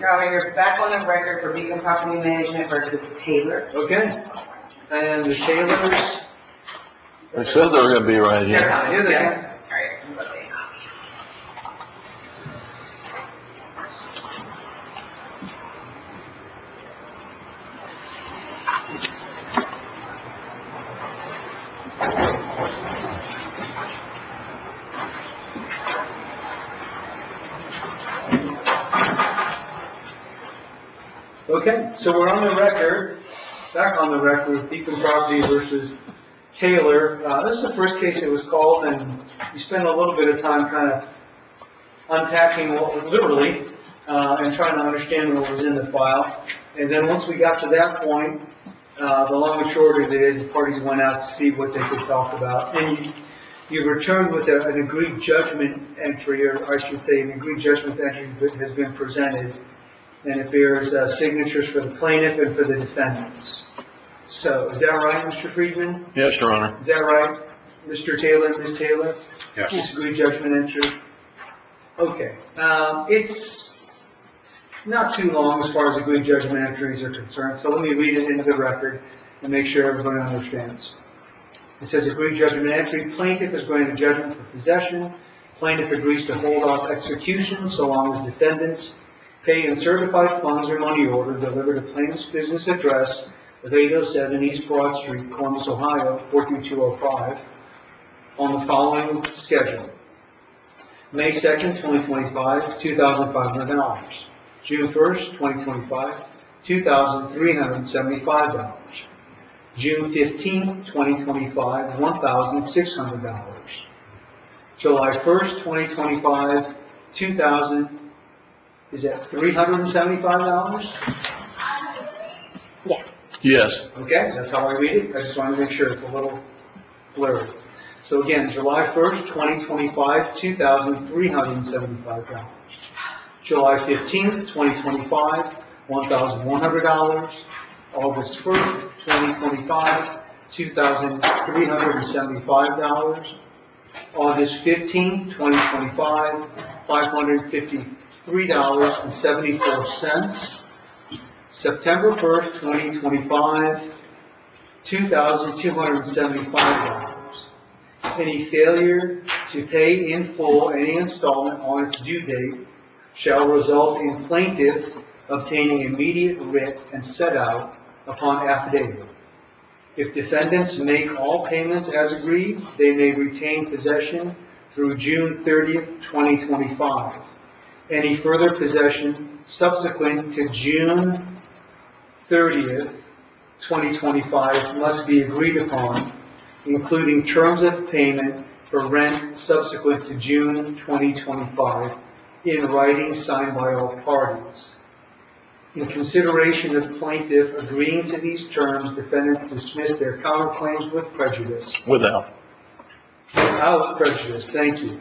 You're back on the record for Beacon Property Management versus Taylor. Okay. And the Taylors, They said they were going to be right They're here. coming. Here they Yeah. are. All right. I'm looking. Okay, so we're on the record, back on the record with Beacon Property versus Taylor. This is the first case that was called, and we spent a little bit of time kind of unpacking what, literally, and trying to understand what was in the file. And then once we got to that point, the long and short of it is the parties went out to see what they could talk about. And you returned with an agreed judgment entry, or I should say an agreed judgment entry that has been presented. And it bears signatures for the plaintiff and for the defendants. So, is that right, Mr. Friedman? Yes, Your Honor. Is that right, Mr. Taylor, Ms. Taylor? Yes. This agreed judgment entry? Okay. It's not too long as far as agreed judgment entries are concerned, so let me read it into the record and make sure everybody understands. It says, agreed judgment entry, plaintiff is granted judgment for possession. Plaintiff agrees to hold off execution so long as defendants pay in certified funds or money order delivered to plaintiff's business address of 807 East Broad Street, Columbus, Ohio, 43205, on the following schedule. May 2nd, 2025, $2,500. June 1st, 2025, $2,375. June 15th, 2025, $1,600. July 1st, 2025, is that $375? Yes. Yes. Okay, that's how I read it. I just want to make sure it's a little blurry. So again, July 1st, 2025, $2,375. July 15th, 2025, $1,100. August 1st, 2025, $2,375. August 15th, 2025, $553.74. September 1st, 2025, $2,275. Any failure to pay in full any installment on its due date shall result in plaintiff obtaining immediate writ and set out upon affidavit. If defendants make all payments as agreed, they may retain possession through June 30th, 2025. Any further possession subsequent to June 30th, 2025 must be agreed upon, including terms of payment for rent subsequent to June 2025, in writing signed by all parties. In consideration of plaintiff agreeing to these terms, defendants dismiss their counterclaims with prejudice. Without. Without prejudice, thank you.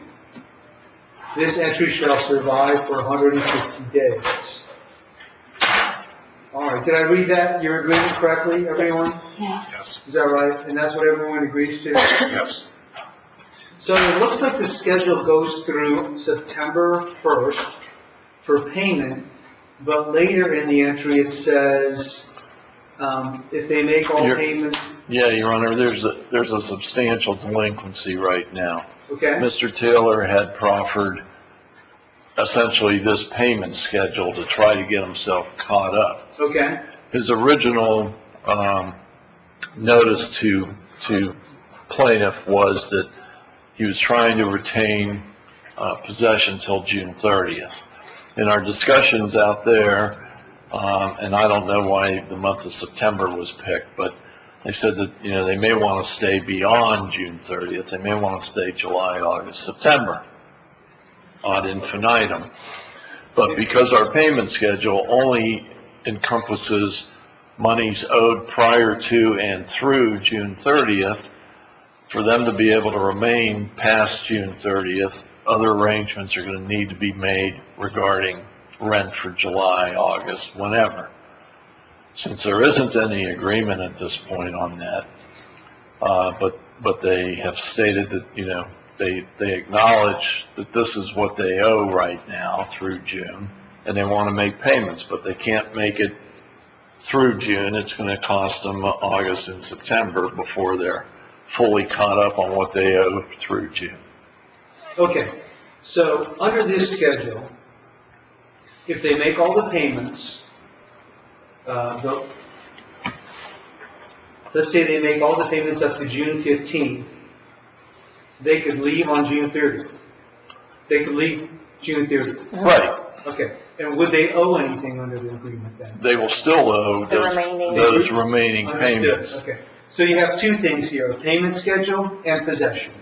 This entry shall survive for 150 days. All right, did I read that, your agreement correctly, everyone? Yes. Is that right? And that's what everyone agrees to? Yes. So it looks like the schedule goes through September 1st for payment, but later in the entry it says, if they make all payments. Yeah, Your Honor, there's a substantial delinquency right now. Okay. Mr. Taylor had proffered essentially this payment schedule to try to get himself caught up. Okay. His original notice to plaintiff was that he was trying to retain possession till June 30th. In our discussions out there, and I don't know why the month of September was picked, but they said that, you know, they may want to stay beyond June 30th. They may want to stay July, August, September, ad infinitum. But because our payment schedule only encompasses monies owed prior to and through June 30th, for them to be able to remain past June 30th, other arrangements are going to need to be made regarding rent for July, August, whenever. Since there isn't any agreement at this point on that, but they have stated that, you know, they acknowledge that this is what they owe right now through June. and they want to make payments, but they can't make it through June. It's going to cost them August and September before they're fully caught up on what they owe through June. Okay, so under this schedule, if they make all the payments, let's say they make all the payments up to June 15th, they could leave on June 30th. They could leave June 30th. Right. Okay, and would they owe anything under the agreement then? They will still owe The remaining. those remaining Understood. payments. Okay, so you have two things here, a payment schedule and possession,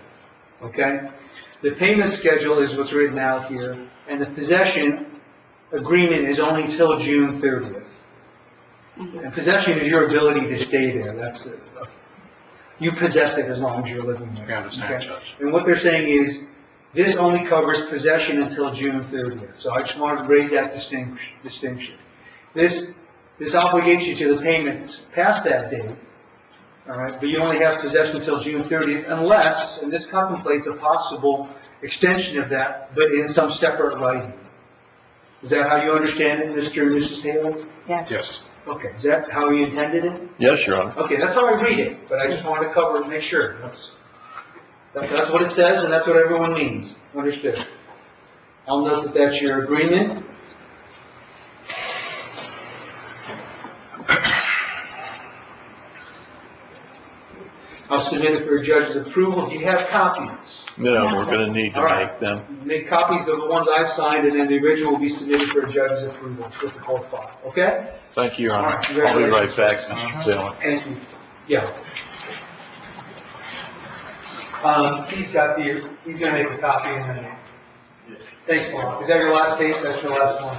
okay? The payment schedule is what's written out here, and the possession agreement is only till June 30th. And possession is your ability to stay there, that's it. You possess it as long as you're living there. I understand, okay? Judge. And what they're saying is, this only covers possession until June 30th, so I just wanted to raise that distinction. This obligates you to the payments past that date, all right, but you only have possession until June 30th unless, and this contemplates a possible extension of that, but in some separate writing. Is that how you understand it, Mr. and Mrs. Taylor? Yes. Yes. Okay, is that how you intended it? Yes, Your Honor. Okay, that's how I read it, but I just wanted to cover and make sure. That's what it says, and that's what everyone means. Understood. I'll note that that's your agreement. I'll submit it for a judge's approval. Do you have copies? No, we're going to need to All right. make them. Make copies of the ones I've signed, and then the original will be submitted for a judge's approval with the court file. Okay? Thank you, Your All Honor. right, I'll be right congratulations. back, Mr. Taylor. Thank you. Yeah. He's gonna make a copy and then, thanks, Paul. Is that your last case? That's your last one?